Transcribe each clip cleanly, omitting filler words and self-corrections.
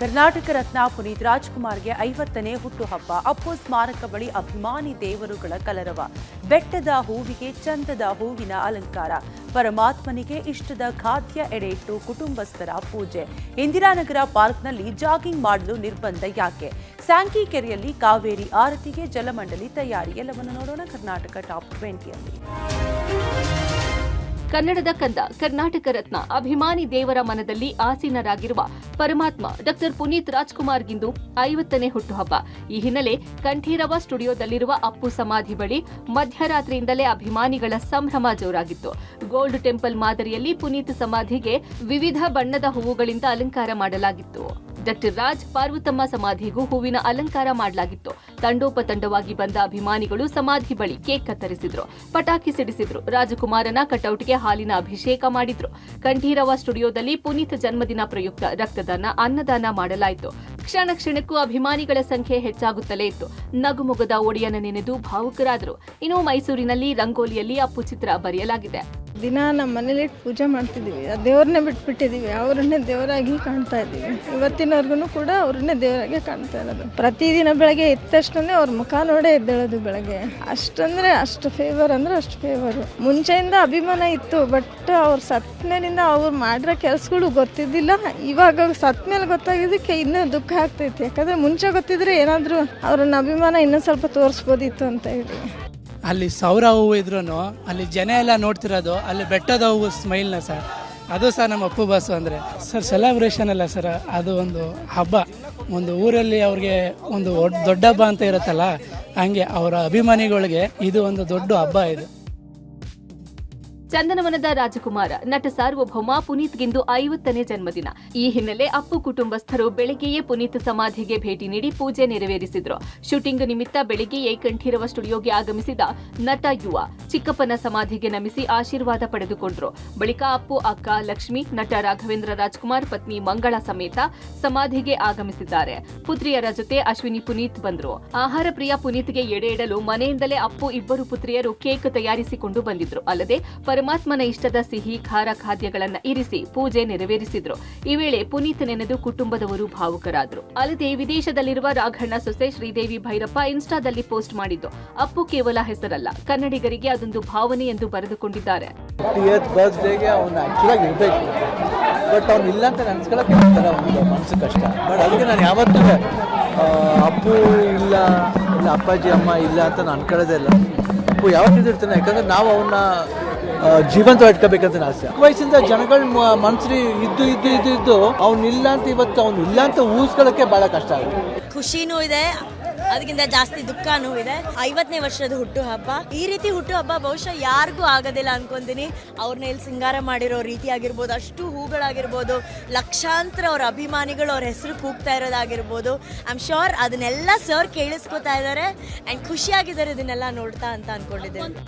ಕರ್ನಾಟಕ ರತ್ನ ಪುನೀತ್ ರಾಜ್ಕುಮಾರ್ಗೆ 50ನೇ ಹುಟ್ಟುಹಬ್ಬ. ಅಪ್ಪು ಸ್ಮಾರಕ ಬಳಿ ಅಭಿಮಾನಿ ದೇವರುಗಳ ಕಲರವ. ಬೆಟ್ಟದ ಹೂವಿಗೆ ಚಂದದ ಹೂವಿನ ಅಲಂಕಾರ. ಪರಮಾತ್ಮನಿಗೆ ಇಷ್ಟದ ಖಾದ್ಯ ಎಡೆ ಇಟ್ಟು ಕುಟುಂಬಸ್ಥರ ಪೂಜೆ. ಇಂದಿರಾನಗರ ಪಾರ್ಕ್ನಲ್ಲಿ ಜಾಗಿಂಗ್ ಮಾಡಲು ನಿರ್ಬಂಧ ಯಾಕೆ? ಸ್ಯಾಂಕಿ ಕೆರೆಯಲ್ಲಿ ಕಾವೇರಿ ಆರತಿಗೆ ಜಲಮಂಡಳಿ ತಯಾರಿ. ಎಲ್ಲವನ್ನು ನೋಡೋಣ ಕರ್ನಾಟಕ ಟಾಪ್ 20ಯಲ್ಲಿ. ಕನ್ನಡದ ಕಂದ, ಕರ್ನಾಟಕ ರತ್ನ, ಅಭಿಮಾನಿ ದೇವರ ಮನದಲ್ಲಿ ಆಸೀನರಾಗಿರುವ ಪರಮಾತ್ಮ ಡಾಕ್ಟರ್ ಪುನೀತ್ ರಾಜ್ಕುಮಾರ್ಗಿಂದು 50ನೇ ಹುಟ್ಟುಹಬ್ಬ. ಈ ಹಿನ್ನೆಲೆ ಕಂಠೀರವ ಸ್ಟುಡಿಯೋದಲ್ಲಿರುವ ಅಪ್ಪು ಸಮಾಧಿ ಬಳಿ ಮಧ್ಯರಾತ್ರಿಯಿಂದಲೇ ಅಭಿಮಾನಿಗಳ ಸಂಭ್ರಮ ಜೋರಾಗಿತ್ತು. ಗೋಲ್ಡ್ ಟೆಂಪಲ್ ಮಾದರಿಯಲ್ಲಿ ಪುನೀತ್ ಸಮಾಧಿಗೆ ವಿವಿಧ ಬಣ್ಣದ ಹೂವುಗಳಿಂದ ಅಲಂಕಾರ ಮಾಡಲಾಗಿತ್ತು. ಡಾಕ್ಟರ್ ರಾಜ್, ಪಾರ್ವತಮ್ಮ ಸಮಾಧಿಗೂ ಹೂವಿನ ಅಲಂಕಾರ ಮಾಡಲಾಗಿತ್ತು. ತಂಡೋಪತಂಡವಾಗಿ ಬಂದ ಅಭಿಮಾನಿಗಳು ಸಮಾಧಿ ಬಳಿ ಕೇಕ್ ಕತ್ತರಿಸಿದ್ರು, ಪಟಾಕಿ ಸಿಡಿಸಿದ್ರು, ರಾಜಕುಮಾರನ ಕಟೌಟ್ಗೆ ಹಾಲಿನ ಅಭಿಷೇಕ ಮಾಡಿದ್ರು. ಕಂಠೀರವ ಸ್ಟುಡಿಯೋದಲ್ಲಿ ಪುನೀತ್ ಜನ್ಮದಿನ ಪ್ರಯುಕ್ತ ರಕ್ತದಾನ, ಅನ್ನದಾನ ಮಾಡಲಾಯಿತು. ಕ್ಷಣ ಕ್ಷಣಕ್ಕೂ ಅಭಿಮಾನಿಗಳ ಸಂಖ್ಯೆ ಹೆಚ್ಚಾಗುತ್ತಲೇ ಇತ್ತು. ನಗುಮೊಗದ ಒಡೆಯನ ನೆನೆದು ಭಾವುಕರಾದರು. ಇನ್ನು ಮೈಸೂರಿನಲ್ಲಿ ರಂಗೋಲಿಯಲ್ಲಿ ಅಪ್ಪು ಚಿತ್ರ ಬರೆಯಲಾಗಿದೆ. ದಿನ ನಮ್ಮ ಮನೇಲಿ ಪೂಜೆ ಮಾಡ್ತಿದ್ದೀವಿ, ದೇವ್ರನ್ನೇ ಬಿಟ್ಬಿಟ್ಟಿದ್ದೀವಿ, ಅವರನ್ನೇ ದೇವರಾಗಿ ಕಾಣ್ತಾ ಇದ್ದೀವಿ. ಇವತ್ತಿನವರೆಗೂ ಕೂಡ ಅವ್ರನ್ನೇ ದೇವರಾಗಿ ಕಾಣ್ತಾ ಇರೋದು. ಪ್ರತಿದಿನ ಬೆಳಗ್ಗೆ ಎದ್ದ ತಕ್ಷಣ ಅವ್ರ ಮುಖ ನೋಡೇ ಎದ್ದೇಳೋದು ಬೆಳಗ್ಗೆ. ಅಷ್ಟಂದ್ರೆ ಅಷ್ಟು ಫೇವರ್ ಅಂದ್ರೆ ಅಷ್ಟು ಫೇವರು. ಮುಂಚೆಯಿಂದ ಅಭಿಮಾನ ಇತ್ತು, ಬಟ್ ಅವ್ರು ಸತ್ ಮೇಲಿಂದ ಅವ್ರು ಮಾಡಿರೋ ಕೆಲಸಗಳು ಗೊತ್ತಿದ್ದಿಲ್ಲ. ಇವಾಗ ಸತ್ ಮೇಲೆ ಗೊತ್ತಾಗಿದ್ದಕ್ಕೆ ಇನ್ನೂ ದುಃಖ ಆಗ್ತೈತಿ. ಯಾಕಂದ್ರೆ ಮುಂಚೆ ಗೊತ್ತಿದ್ರೆ ಏನಾದರೂ ಅವ್ರನ್ನ ಅಭಿಮಾನ ಇನ್ನೂ ಸ್ವಲ್ಪ ತೋರಿಸ್ಬೋದಿತ್ತು ಅಂತ ಹೇಳಿ. ಅಲ್ಲಿ ಸಾವಿರ ಹೂವು ಇದ್ರೂ ಅಲ್ಲಿ ಜನ ಎಲ್ಲ ನೋಡ್ತಿರೋದು ಅಲ್ಲಿ ಬೆಟ್ಟದ ಹೂವು ಸ್ಮೈಲ್ನ ಸರ್. ಅದು ಸರ್ ನಮ್ಮ ಅಪ್ಪು ಬಾಸು ಅಂದರೆ ಸರ್ ಸೆಲೆಬ್ರೇಷನ್ ಅಲ್ಲ ಸರ್, ಅದು ಒಂದು ಹಬ್ಬ. ಒಂದು ಊರಲ್ಲಿ ಅವ್ರಿಗೆ ಒಂದು ದೊಡ್ಡ ಹಬ್ಬ ಅಂತ ಇರುತ್ತಲ್ಲ, ಹಂಗೆ ಅವರ ಅಭಿಮಾನಿಗಳಿಗೆ ಇದು ಒಂದು ದೊಡ್ಡ ಹಬ್ಬ. ಇದು ಚಂದನವನದ ರಾಜಕುಮಾರ, ನಟ ಸಾರ್ವಭೌಮ ಪುನೀತ್ಗಿಂದು 50ನೇ ಜನ್ಮದಿನ. ಈ ಹಿನ್ನೆಲೆ ಅಪ್ಪು ಕುಟುಂಬಸ್ಥರು ಬೆಳಗ್ಗೆಯೇ ಪುನೀತ್ ಸಮಾಧಿಗೆ ಭೇಟಿ ನೀಡಿ ಪೂಜೆ ನೆರವೇರಿಸಿದ್ರು. ಶೂಟಿಂಗ್ ನಿಮಿತ್ತ ಬೆಳಗ್ಗೆಯೇ ಕಂಠೀರವ ಸ್ಟುಡಿಯೋಗೆ ಆಗಮಿಸಿದ ನಟ ಯುವ ಚಿಕ್ಕಪ್ಪನ ಸಮಾಧಿಗೆ ನಮಿಸಿ ಆಶೀರ್ವಾದ ಪಡೆದುಕೊಂಡ್ರು. ಬಳಿಕ ಅಪ್ಪು ಅಕ್ಕ ಲಕ್ಷ್ಮಿ, ನಟ ರಾಘವೇಂದ್ರ ರಾಜ್ಕುಮಾರ್ ಪತ್ನಿ ಮಂಗಳ ಸಮೇತ ಸಮಾಧಿಗೆ ಆಗಮಿಸಿದ್ದಾರೆ. ಪುತ್ರಿಯರ ಜೊತೆ ಅಶ್ವಿನಿ ಪುನೀತ್ ಬಂದ್ರು. ಆಹಾರ ಪ್ರಿಯ ಪುನೀತ್ಗೆ ಎಡೆ ಇಡಲು ಮನೆಯಿಂದಲೇ ಅಪ್ಪು ಇಬ್ಬರು ಪುತ್ರಿಯರು ಕೇಕ್ ತಯಾರಿಸಿಕೊಂಡು ಬಂದಿದ್ರು. ಅಲ್ಲದೆ ಪರಮಾತ್ಮನ ಇಷ್ಟದ ಸಿಹಿ ಖಾರ ಖಾದ್ಯಗಳನ್ನ ಇರಿಸಿ ಪೂಜೆ ನೆರವೇರಿಸಿದ್ರು. ಈ ವೇಳೆ ಪುನೀತ್ ನೆನೆದು ಕುಟುಂಬದವರು ಭಾವುಕರಾದ್ರು. ಅಲ್ಲದೆ ವಿದೇಶದಲ್ಲಿರುವ ರಾಘಣ್ಣ ಸೊಸೆ ಶ್ರೀದೇವಿ ಭೈರಪ್ಪ ಇನ್ಸ್ಟಾದಲ್ಲಿ ಪೋಸ್ಟ್ ಮಾಡಿದ್ದು, ಅಪ್ಪು ಕೇವಲ ಹೆಸರಲ್ಲ, ಕನ್ನಡಿಗರಿಗೆ ಅದೊಂದು ಭಾವನೆ ಎಂದು ಬರೆದುಕೊಂಡಿದ್ದಾರೆ. ಬಟ್ ಅವ್ನು ಇಲ್ಲ ಅಂತ ನೆನ್ಸ್ಕೊಳ್ಳೋಕೆ ಒಂದು ಮನಸ್ಸು ಕಷ್ಟ. ಬಟ್ ಅದಕ್ಕೆ ನಾನು ಯಾವತ್ತೂ ಅಪ್ಪು ಇಲ್ಲ ಅಪ್ಪಾಜಿ ಅಮ್ಮ ಇಲ್ಲ ಅಂತ ನಾನು ಅನ್ಕೊಳ್ಳೋದೇ ಇಲ್ಲ. ಅಪ್ಪು ಯಾವತ್ತಿದ್ದು ಇರ್ತಾನೆ, ಯಾಕಂದ್ರೆ ನಾವು ಅವನ್ನ ಜೀವಂತ ಇಟ್ಕೋಬೇಕಂತ ಆಸೆ. ವಯಸ್ಸಿಂದ ಜನಗಳ ಮನ್ಸಲ್ಲಿ ಇದ್ದು ಅವ್ನಿಲ್ಲ ಅಂತ ಇವತ್ತು ಅವ್ನು ಇಲ್ಲ ಅಂತ ಊಹಿಸ್ಕೊಳ್ಳೋಕೆ ಬಹಳ ಕಷ್ಟ ಆಗುತ್ತೆ. ಖುಷಿನೂ ಇದೆ, ಅದಕ್ಕಿಂತ ಜಾಸ್ತಿ ದುಃಖನೂ ಇದೆ. 50ನೇ ವರ್ಷದ ಹುಟ್ಟು ಹಬ್ಬ, ಈ ರೀತಿ ಹುಟ್ಟು ಹಬ್ಬ ಬಹುಶಃ ಯಾರಿಗೂ ಆಗೋದಿಲ್ಲ ಅನ್ಕೊಂತೀನಿ. ಅವ್ರನ್ನ ಇಲ್ಲಿ ಸಿಂಗಾರ ಮಾಡಿರೋ ರೀತಿ ಆಗಿರ್ಬೋದು, ಅಷ್ಟು ಹೂಗಳಾಗಿರ್ಬೋದು, ಲಕ್ಷಾಂತರ ಅವ್ರ ಅಭಿಮಾನಿಗಳು ಅವ್ರ ಹೆಸರು ಕೂಗ್ತಾ ಇರೋದಾಗಿರ್ಬೋದು, ಐ ಆಮ್ ಶ್ಯೂರ್ ಅದನ್ನೆಲ್ಲ ಸರ್ ಕೇಳಿಸ್ಕೊತಾ ಇದ್ದಾರೆ ಆ್ಯಂಡ್ ಖುಷಿಯಾಗಿದ್ದಾರೆ ಇದನ್ನೆಲ್ಲ ನೋಡ್ತಾ ಅಂತ ಅನ್ಕೊಂಡಿದ್ದೇನೆ.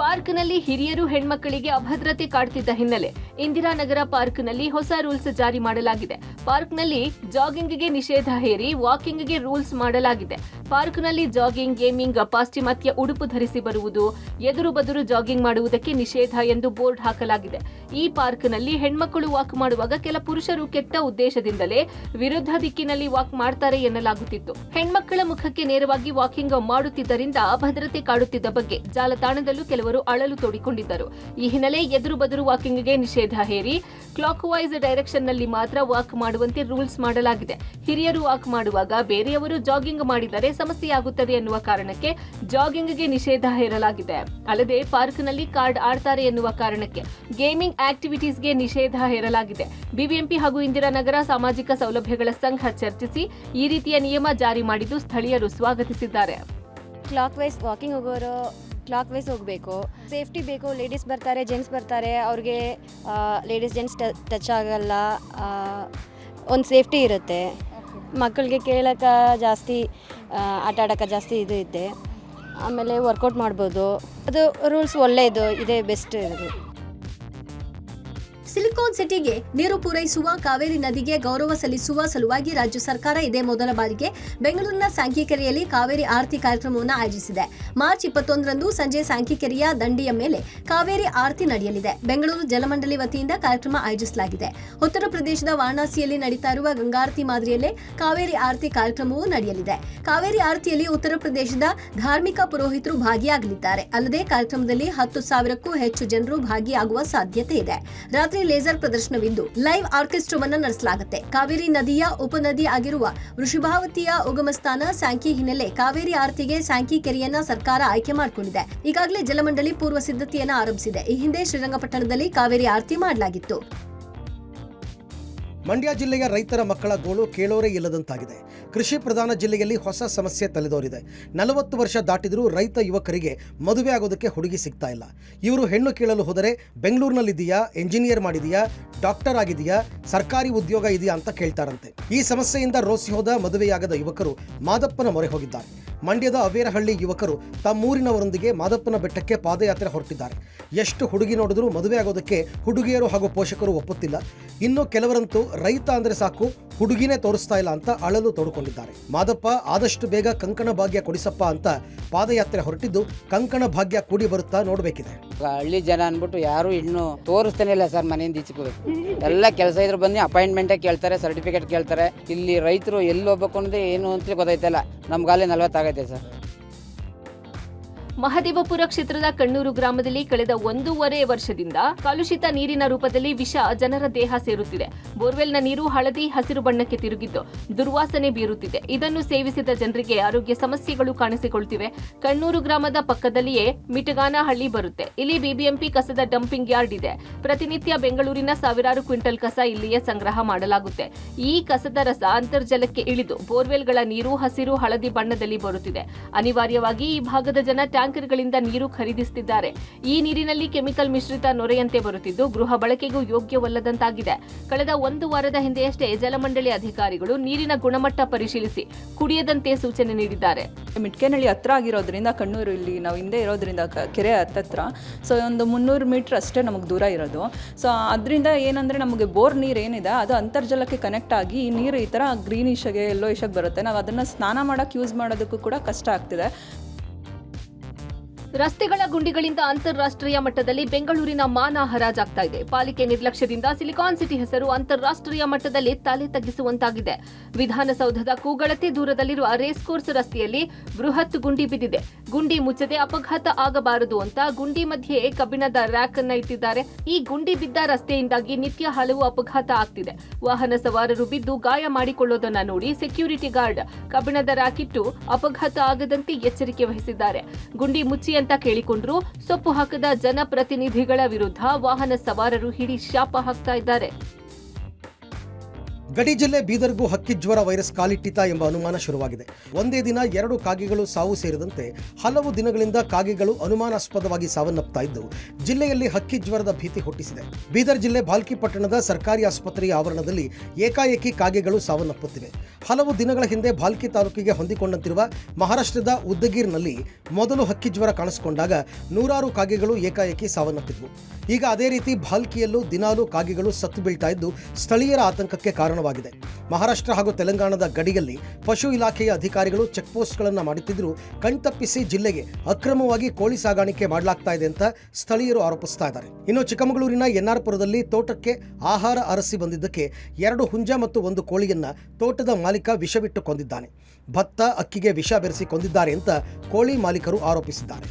ಪಾರ್ಕ್ನಲ್ಲಿ ಹಿರಿಯರು ಹೆಣ್ಮಕ್ಕಳಿಗೆ ಅಭದ್ರತೆ ಕಾಡ್ತಿದ್ದ ಹಿನ್ನೆಲೆ ಇಂದಿರಾನಗರ ಪಾರ್ಕ್ನಲ್ಲಿ ಹೊಸ ರೂಲ್ಸ್ ಜಾರಿ ಮಾಡಲಾಗಿದೆ. ಪಾರ್ಕ್ನಲ್ಲಿ ಜಾಗಿಂಗ್ಗೆ ನಿಷೇಧ ಹೇರಿ ವಾಕಿಂಗ್ಗೆ ರೂಲ್ಸ್ ಮಾಡಲಾಗಿದೆ. ಪಾರ್ಕ್ನಲ್ಲಿ ಜಾಗಿಂಗ್, ಗೇಮಿಂಗ್, ಪಾಶ್ಚಿಮಾತ್ಯ ಉಡುಪು ಧರಿಸಿ ಬರುವುದು, ಎದುರು ಬದುರು ಜಾಗಿಂಗ್ ಮಾಡುವುದಕ್ಕೆ ನಿಷೇಧ ಎಂದು ಬೋರ್ಡ್ ಹಾಕಲಾಗಿದೆ. ಈ ಪಾರ್ಕ್ನಲ್ಲಿ ಹೆಣ್ಮಕ್ಕಳು ವಾಕ್ ಮಾಡುವಾಗ ಕೆಲ ಪುರುಷರು ಕೆಟ್ಟ ಉದ್ದೇಶದಿಂದಲೇ ವಿರುದ್ಧ ದಿಕ್ಕಿನಲ್ಲಿ ವಾಕ್ ಮಾಡ್ತಾರೆ ಎನ್ನಲಾಗುತ್ತಿತ್ತು. ಹೆಣ್ಮಕ್ಕಳ ಮುಖಕ್ಕೆ ನೇರವಾಗಿ ವಾಕಿಂಗ್ ಮಾಡುತ್ತಿದ್ದರಿಂದ ಅಭದ್ರತೆ ಕಾಡುತ್ತಿದ್ದ ಬಗ್ಗೆ ಜಾಲತಾಣದಲ್ಲೂ ಕೆಲವರು ಅಳಲು ತೋಡಿಕೊಂಡಿದ್ದರು. ಈ ಹಿನ್ನೆಲೆ ಎದುರು ಬದುರು ವಾಕಿಂಗ್ಗೆ ನಿಷೇಧ ಹೇರಿ ಕ್ಲಾಕ್ ವೈಸ್ ಡೈರೆಕ್ಷನ್ ನಲ್ಲಿ ಮಾತ್ರ ವಾಕ್ ಮಾಡುವಂತೆ ರೂಲ್ಸ್ ಮಾಡಲಾಗಿದೆ. ಹಿರಿಯರು ವಾಕ್ ಮಾಡುವಾಗ ಬೇರೆಯವರು ಜಾಗಿಂಗ್ ಮಾಡಿದರೆ ಸಮಸ್ಯೆಯಾಗುತ್ತದೆ ಎನ್ನುವ ಕಾರಣಕ್ಕೆ ಜಾಗಿಂಗ್ಗೆ ನಿಷೇಧ ಹೇರಲಾಗಿದೆ. ಅಲ್ಲದೆ ಪಾರ್ಕ್ನಲ್ಲಿ ಕಾರ್ಡ್ ಆಡ್ತಾರೆ ಎನ್ನುವ ಕಾರಣಕ್ಕೆ ಗೇಮಿಂಗ್ ಆಕ್ಟಿವಿಟೀಸ್ಗೆ ನಿಷೇಧ ಹೇರಲಾಗಿದೆ. ಬಿಬಿಎಂಪಿ ಹಾಗೂ ಇಂದಿರಾನಗರ ಸಾಮಾಜಿಕ ಸೌಲಭ್ಯಗಳ ಸಂಘ ಚರ್ಚಿಸಿ ಈ ರೀತಿಯ ನಿಯಮ ಜಾರಿ ಮಾಡಿದ್ದು ಸ್ಥಳೀಯರು ಸ್ವಾಗತಿಸಿದ್ದಾರೆ. ಕ್ಲಾಕ್ ವೈಸ್ ವಾಕಿಂಗ್ ಹೋಗೋರು ಕ್ಲಾಕ್ ವೈಸ್ ಹೋಗಬೇಕು, ಸೇಫ್ಟಿ ಬೇಕು. ಲೇಡೀಸ್ ಬರ್ತಾರೆ, ಜೆಂಟ್ಸ್ ಬರ್ತಾರೆ, ಅವ್ರಿಗೆ ಲೇಡೀಸ್ ಜೆಂಟ್ಸ್ ಟಚ್ ಆಗಲ್ಲ, ಒಂದು ಸೇಫ್ಟಿ ಇರುತ್ತೆ. ಮಕ್ಕಳಿಗೆ ಕೇಳೋಕ್ಕೆ ಜಾಸ್ತಿ, ಆಟ ಆಡೋಕ್ಕೆ ಜಾಸ್ತಿ ಇದು ಇದೆ. ಆಮೇಲೆ ವರ್ಕೌಟ್ ಮಾಡ್ಬೋದು. ಅದು ರೂಲ್ಸ್ ಒಳ್ಳೆಯದು, ಇದೇ ಬೆಸ್ಟ್ ಇರೋದು. ಸಿಲಿಕಾನ್ ಸಿಟಿಗೆ ನೀರು ಪೂರೈಸುವ ಕಾವೇರಿ ನದಿಗೆ ಗೌರವ ಸಲ್ಲಿಸುವ ಸಲುವಾಗಿ ರಾಜ್ಯ ಸರ್ಕಾರ ಇದೇ ಮೊದಲ ಬಾರಿಗೆ ಬೆಂಗಳೂರಿನ ಸಾಂಖ್ಯಕೆರೆಯಲ್ಲಿ ಕಾವೇರಿ ಆರತಿ ಕಾರ್ಯಕ್ರಮವನ್ನು ಆಯೋಜಿಸಿದೆ. ಮಾರ್ಚ್ 21ರಂದು ಸಂಜೆ ಸಾಂಖ್ಯಕೆರೆಯ ದಂಡೆಯ ಮೇಲೆ ಕಾವೇರಿ ಆರತಿ ನಡೆಯಲಿದೆ. ಬೆಂಗಳೂರು ಜಲಮಂಡಳಿ ವತಿಯಿಂದ ಕಾರ್ಯಕ್ರಮ ಆಯೋಜಿಸಲಾಗಿದೆ. ಉತ್ತರ ಪ್ರದೇಶದ ವಾರಣಾಸಿಯಲ್ಲಿ ನಡೀತಾ ಇರುವ ಗಂಗಾರತಿ ಮಾದರಿಯಲ್ಲೇ ಕಾವೇರಿ ಆರತಿ ಕಾರ್ಯಕ್ರಮವೂ ನಡೆಯಲಿದೆ. ಕಾವೇರಿ ಆರತಿಯಲ್ಲಿ ಉತ್ತರ ಪ್ರದೇಶದ ಧಾರ್ಮಿಕ ಪುರೋಹಿತರು ಭಾಗಿಯಾಗಲಿದ್ದಾರೆ. ಅಲ್ಲದೆ ಕಾರ್ಯಕ್ರಮದಲ್ಲಿ 10,000ಕ್ಕೂ ಹೆಚ್ಚು ಜನರು ಭಾಗಿಯಾಗುವ ಸಾಧ್ಯತೆ ಇದೆ. ರಾತ್ರಿ ಲೇಸರ್ ಪ್ರದರ್ಶನವಿದ್ದು ಲೈವ್ ಆರ್ಕೆಸ್ಟ್ರಾವನ್ನು ನಡೆಸಲಾಗುತ್ತೆ. ಕಾವೇರಿ ನದಿಯ ಉಪನದಿ ಆಗಿರುವ ವೃಷಭಾವತಿಯ ಉಗಮ ಸ್ಥಾನ ಸ್ಯಾಂಕಿ ಹಿನ್ನೆಲೆ ಕಾವೇರಿ ಆರತಿಗೆ ಸ್ಯಾಂಕಿ ಕೆರೆಯನ್ನ ಸರ್ಕಾರ ಆಯ್ಕೆ ಮಾಡಿಕೊಂಡಿದೆ. ಈಗಾಗಲೇ ಜಲಮಂಡಳಿ ಪೂರ್ವ ಸಿದ್ಧತೆಯನ್ನು ಆರಂಭಿಸಿದೆ. ಈ ಹಿಂದೆ ಶ್ರೀರಂಗಪಟ್ಟಣದಲ್ಲಿ ಕಾವೇರಿ ಆರತಿ ಮಾಡಲಾಗಿತ್ತು. ಮಂಡ್ಯ ಜಿಲ್ಲೆಯ ರೈತರ ಮಕ್ಕಳ ಗೋಳು ಕೇಳೋರೇ ಇಲ್ಲದಂತಾಗಿದೆ. ಕೃಷಿ ಪ್ರಧಾನ ಜಿಲ್ಲೆಯಲ್ಲಿ ಹೊಸ ಸಮಸ್ಯೆ ತಲೆದೋರಿದೆ. 40 ವರ್ಷ ದಾಟಿದರೂ ರೈತ ಯುವಕರಿಗೆ ಮದುವೆ ಆಗೋದಕ್ಕೆ ಹುಡುಗಿ ಸಿಗ್ತಾ ಇಲ್ಲ. ಇವರು ಹೆಣ್ಣು ಕೇಳಲು ಹೋದರೆ ಬೆಂಗಳೂರಿನಲ್ಲಿದೆಯಾ, ಎಂಜಿನಿಯರ್ ಮಾಡಿದೆಯಾ, ಡಾಕ್ಟರ್ ಆಗಿದೆಯಾ, ಸರ್ಕಾರಿ ಉದ್ಯೋಗ ಇದೆಯಾ ಅಂತ ಕೇಳ್ತಾರಂತೆ. ಈ ಸಮಸ್ಯೆಯಿಂದ ರೋಸಿ ಹೋದ ಮದುವೆಯಾಗದ ಯುವಕರು ಮಾದಪ್ಪನ ಮೊರೆ ಹೋಗಿದ್ದಾರೆ. ಮಂಡ್ಯದ ಅವೇರಹಳ್ಳಿ ಯುವಕರು ತಮ್ಮೂರಿನವರೊಂದಿಗೆ ಮಾದಪ್ಪನ ಬೆಟ್ಟಕ್ಕೆ ಪಾದಯಾತ್ರೆ ಹೊರಟಿದ್ದಾರೆ. ಎಷ್ಟು ಹುಡುಗಿ ನೋಡಿದ್ರೂ ಮದುವೆ ಆಗೋದಕ್ಕೆ ಹುಡುಗಿಯರು ಹಾಗೂ ಪೋಷಕರು ಒಪ್ಪುತ್ತಿಲ್ಲ. ಇನ್ನು ಕೆಲವರಂತೂ ರೈತ ಅಂದರೆ ಸಾಕು, ಹುಡುಗಿನೇ ತೋರಿಸ್ತಾ ಇಲ್ಲ ಅಂತ ಅಳಲು ತೋಡಿಕೊಂಡಿದ್ದಾರೆ. ಮಾದಪ್ಪ ಆದಷ್ಟು ಬೇಗ ಕಂಕಣ ಭಾಗ್ಯ ಕೊಡಿಸಪ್ಪ ಅಂತ ಪಾದಯಾತ್ರೆ ಹೊರಟಿದ್ದು ಕಂಕಣ ಭಾಗ್ಯ ಕೂಡಿ ಬರುತ್ತಾ ನೋಡಬೇಕಿದೆ. ಹಳ್ಳಿ ಜನ ಅಂದ್ಬಿಟ್ಟು ಯಾರು ಇನ್ನು ತೋರಿಸ್ತಾನೆ ಇಲ್ಲ ಸರ್. ಮನೆಯಿಂದ ಈಚೆಗೆ ಎಲ್ಲ ಕೆಲಸ ಇದ್ರೆ ಬಂದು ಅಪಾಯಿಂಟ್ಮೆಂಟೇ ಕೇಳ್ತಾರೆ, ಸರ್ಟಿಫಿಕೇಟ್ ಕೇಳ್ತಾರೆ. ಇಲ್ಲಿ ರೈತರು ಎಲ್ಲಿ ಹೋಗ್ಬೇಕು ಅನ್ನೋದೇ ಏನು ಅಂತ ಗೊತ್ತಾಯ್ತಲ್ಲ. ನಮ್ಗಾಲೇ 40 ಆಗೈತೆ ಸರ್. ಮಹದೇವಪುರ ಕ್ಷೇತ್ರದ ಕಣ್ಣೂರು ಗ್ರಾಮದಲ್ಲಿ ಕಳೆದ 1.5 ವರ್ಷದಿಂದ ಕಲುಷಿತ ನೀರಿನ ರೂಪದಲ್ಲಿ ವಿಷ ಜನರ ದೇಹ ಸೇರುತ್ತಿದೆ. ಬೋರ್ವೆಲ್ನ ನೀರು ಹಳದಿ ಹಸಿರು ಬಣ್ಣಕ್ಕೆ ತಿರುಗಿದ್ದು ದುರ್ವಾಸನೆ ಬೀರುತ್ತಿದೆ. ಇದನ್ನು ಸೇವಿಸಿದ ಜನರಿಗೆ ಆರೋಗ್ಯ ಸಮಸ್ಯೆಗಳು ಕಾಣಿಸಿಕೊಳ್ಳುತ್ತಿವೆ. ಕಣ್ಣೂರು ಗ್ರಾಮದ ಪಕ್ಕದಲ್ಲಿಯೇ ಮಿಟಗಾನಹಳ್ಳಿ ಬರುತ್ತೆ. ಇಲ್ಲಿ ಬಿಬಿಎಂಪಿ ಕಸದ ಡಂಪಿಂಗ್ ಯಾರ್ಡ್ ಇದೆ. ಪ್ರತಿನಿತ್ಯ ಬೆಂಗಳೂರಿನ ಸಾವಿರಾರು ಕ್ವಿಂಟಲ್ ಕಸ ಇಲ್ಲಿಯೇ ಸಂಗ್ರಹ ಮಾಡಲಾಗುತ್ತೆ. ಈ ಕಸದ ರಸ ಅಂತರ್ಜಲಕ್ಕೆ ಇಳಿದು ಬೋರ್ವೆಲ್ಗಳ ನೀರು ಹಸಿರು ಹಳದಿ ಬಣ್ಣದಲ್ಲಿ ಬರುತ್ತಿದೆ. ಅನಿವಾರ್ಯವಾಗಿ ಈ ಭಾಗದ ಜನ ಟ್ಯಾಂಕರ್ಗಳಿಂದ ನೀರು ಖರೀದಿಸುತ್ತಿದ್ದಾರೆ. ಈ ನೀರಿನಲ್ಲಿ ಕೆಮಿಕಲ್ ಮಿಶ್ರಿತ ನೊರೆಯಂತೆ ಬರುತ್ತಿದ್ದು ಗೃಹ ಬಳಕೆಗೂ ಯೋಗ್ಯವಲ್ಲದಂತಾಗಿದೆ. ಕಳೆದ 1 ವಾರದ ಹಿಂದೆಯಷ್ಟೇ ಜಲಮಂಡಳಿ ಅಧಿಕಾರಿಗಳು ನೀರಿನ ಗುಣಮಟ್ಟ ಪರಿಶೀಲಿಸಿ ಕುಡಿಯದಂತೆ ಸೂಚನೆ ನೀಡಿದ್ದಾರೆ. ಮಿಟ್ಕೇನಹಳ್ಳಿ ಹತ್ರ ಆಗಿರೋದ್ರಿಂದ ಕಣ್ಣೂರು ಇಲ್ಲಿ ನಾವು ಹಿಂದೆ ಇರೋದ್ರಿಂದ ಕೆರೆ ಹತ್ತತ್ರ ಸೊ ಒಂದು 300 ಮೀಟರ್ ಅಷ್ಟೇ ನಮಗೆ ದೂರ ಇರೋದು. ಸೊ ಅದರಿಂದ ಏನಂದರೆ ನಮಗೆ ಬೋರ್ ನೀರು ಏನಿದೆ ಅದು ಅಂತರ್ಜಲಕ್ಕೆ ಕನೆಕ್ಟ್ ಆಗಿ ಈ ನೀರು ಈ ಥರ ಗ್ರೀನಿಶಾಗೆ ಯೆಲ್ಲೋಯಿಶಾಗಿ ಬರುತ್ತೆ. ನಾವು ಅದನ್ನು ಸ್ನಾನ ಮಾಡೋಕ್ಕೆ ಯೂಸ್ ಮಾಡೋದಕ್ಕೂ ಕೂಡ ಕಷ್ಟ ಆಗ್ತಿದೆ. ರಸ್ತೆಗಳ ಗುಂಡಿಗಳಿಂದ ಅಂತಾರಾಷ್ಟ್ರೀಯ ಮಟ್ಟದಲ್ಲಿ ಬೆಂಗಳೂರಿನ ಮಾನ ಹರಾಜಾಗ್ತಾ ಇದೆ. ಪಾಲಿಕೆ ನಿರ್ಲಕ್ಷ್ಯದಿಂದ ಸಿಲಿಕಾನ್ ಸಿಟಿ ಹೆಸರು ಅಂತಾರಾಷ್ಟ್ರೀಯ ಮಟ್ಟದಲ್ಲಿ ತಲೆ ತಗ್ಗಿಸುವಂತಾಗಿದೆ. ವಿಧಾನಸೌಧದ ಕೂಗಳತೆ ದೂರದಲ್ಲಿರುವ ರೇಸ್ ಕೋರ್ಸ್ ರಸ್ತೆಯಲ್ಲಿ ಬೃಹತ್ ಗುಂಡಿ ಬಿದ್ದಿದೆ. ಗುಂಡಿ ಮುಚ್ಚದೆ ಅಪಘಾತ ಆಗಬಾರದು ಅಂತ ಗುಂಡಿ ಮಧ್ಯೆ ಕಬ್ಬಿಣದ ರ್ಯಾಕ್ ಅನ್ನ ಇಟ್ಟಿದ್ದಾರೆ. ಈ ಗುಂಡಿ ಬಿದ್ದ ರಸ್ತೆಯಿಂದಾಗಿ ನಿತ್ಯ ಹಲವು ಅಪಘಾತ ಆಗ್ತಿದೆ. ವಾಹನ ಸವಾರರು ಬಿದ್ದು ಗಾಯ ಮಾಡಿಕೊಳ್ಳೋದನ್ನ ನೋಡಿ ಸೆಕ್ಯೂರಿಟಿ ಗಾರ್ಡ್ ಕಬ್ಬಿಣದ ರ್ಯಾಕ್ ಇಟ್ಟು ಅಪಘಾತ ಆಗದಂತೆ ಎಚ್ಚರಿಕೆ ವಹಿಸಿದ್ದಾರೆ. ಗುಂಡಿ ಮುಚ್ಚಿ ಅಂತ ಕೇಳಿಕೊಂಡ್ರು ಸೊಪ್ಪು ಹಾಕದ ಜನಪ್ರತಿನಿಧಿಗಳ ವಿರುದ್ಧ ವಾಹನ ಸವಾರರು ಹಿಡಿ ಶಾಪ ಹಾಕ್ತಾ ಇದ್ದಾರೆ. ಗಡಿ ಜಿಲ್ಲೆ ಬೀದರ್ಗೂ ಹಕ್ಕಿಜ್ವರ ವೈರಸ್ ಕಾಲಿಟ್ಟಿತಾ ಎಂಬ ಅನುಮಾನ ಶುರುವಾಗಿದೆ. ಒಂದೇ ದಿನ 2 ಕಾಗೆಗಳು ಸಾವು ಸೇರಿದಂತೆ ಹಲವು ದಿನಗಳಿಂದ ಕಾಗೆಗಳು ಅನುಮಾನಾಸ್ಪದವಾಗಿ ಸಾವನ್ನಪ್ತಾ ಇದ್ದು ಜಿಲ್ಲೆಯಲ್ಲಿ ಹಕ್ಕಿಜ್ವರದ ಭೀತಿ ಹುಟ್ಟಿಸಿದೆ. ಬೀದರ್ ಜಿಲ್ಲೆ ಭಾಲ್ಕಿ ಪಟ್ಟಣದ ಸರ್ಕಾರಿ ಆಸ್ಪತ್ರೆಯ ಆವರಣದಲ್ಲಿ ಏಕಾಏಕಿ ಕಾಗೆಗಳು ಸಾವನ್ನಪ್ಪುತ್ತಿವೆ. ಹಲವು ದಿನಗಳ ಹಿಂದೆ ಭಾಲ್ಕಿ ತಾಲೂಕಿಗೆ ಹೊಂದಿಕೊಂಡಂತಿರುವ ಮಹಾರಾಷ್ಟ್ರದ ಉದ್ದಗೀರ್ನಲ್ಲಿ ಮೊದಲು ಹಕ್ಕಿಜ್ವರ ಕಾಣಿಸಿಕೊಂಡಾಗ 100 ಕಾಗೆಗಳು ಏಕಾಏಕಿ ಸಾವನ್ನಪ್ಪಿದ್ವು. ಈಗ ಅದೇ ರೀತಿ ಭಾಲ್ಕಿಯಲ್ಲೂ ದಿನಾಲೂ ಕಾಗೆಗಳು ಸತ್ತು ಬೀಳ್ತಾ ಇದ್ದು ಸ್ಥಳೀಯರ ಆತಂಕಕ್ಕೆ ಕಾರಣವಾಗಿದೆ. ಮಹಾರಾಷ್ಟ್ರ ಹಾಗೂ ತೆಲಂಗಾಣದ ಗಡಿಯಲ್ಲಿ ಪಶು ಇಲಾಖೆಯ ಅಧಿಕಾರಿಗಳು ಚೆಕ್ಪೋಸ್ಟ್ಗಳನ್ನು ಮಾಡುತ್ತಿದ್ದರೂ ಕಣ್ತಪ್ಪಿಸಿ ಜಿಲ್ಲೆಗೆ ಅಕ್ರಮವಾಗಿ ಕೋಳಿ ಸಾಗಾಣಿಕೆ ಮಾಡಲಾಗ್ತಾ ಇದೆ ಅಂತ ಸ್ಥಳೀಯರು ಆರೋಪಿಸ್ತಾ ಇದ್ದಾರೆ. ಇನ್ನು ಚಿಕ್ಕಮಗಳೂರಿನ ಎನ್ಆರ್ಪುರದಲ್ಲಿ ತೋಟಕ್ಕೆ ಆಹಾರ ಅರಸಿ ಬಂದಿದ್ದಕ್ಕೆ 2 ಹುಂಜ ಮತ್ತು 1 ಕೋಳಿಯನ್ನ ತೋಟದ ಮಾಲೀಕ ವಿಷವಿಟ್ಟು ಕೊಂದಿದ್ದಾನೆ. ಭತ್ತ, ಅಕ್ಕಿಗೆ ವಿಷ ಬೆರೆಸಿ ಕೊಂದಿದ್ದಾರೆ ಅಂತ ಕೋಳಿ ಮಾಲೀಕರು ಆರೋಪಿಸಿದ್ದಾರೆ.